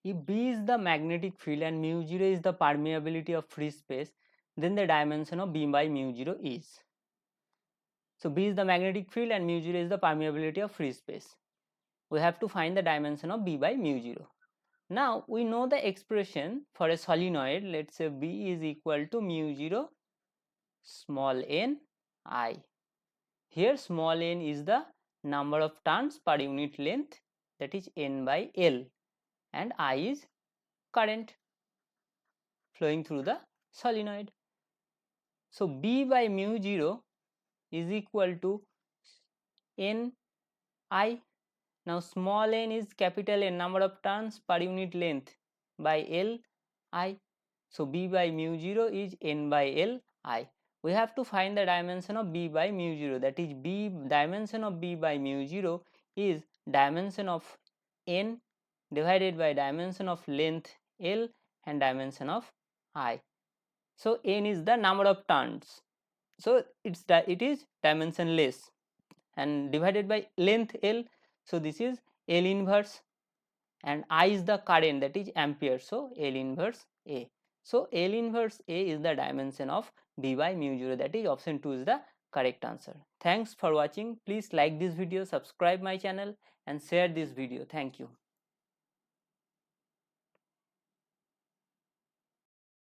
if B is the magnetic field and mu 0 is the permeability of free space, then the dimension of B by mu 0 is. So B is the magnetic field and mu 0 is the permeability of free space. We have to find the dimension of B by mu 0. Now we know the expression for a solenoid. Let's say B is equal to mu 0 small n I. Here small n is the number of turns per unit length, that is n by L, and I is current flowing through the solenoid. So B by mu 0 is equal to n I. Now small n is capital N, number of turns per unit length, by L I. So B by mu 0 is n by L I. We have to find the dimension of B by mu 0, that is B dimension of B by mu 0 is dimension of n divided by dimension of length L and dimension of I. So n is the number of turns, so it is dimensionless, and divided by length L, so this is L inverse, and I is the current, that is ampere, so L inverse A. So L inverse A is the dimension of B by mu 0, that is option 2 is the correct answer. Thanks for watching. Please like this video, subscribe my channel and share this video. Thank you.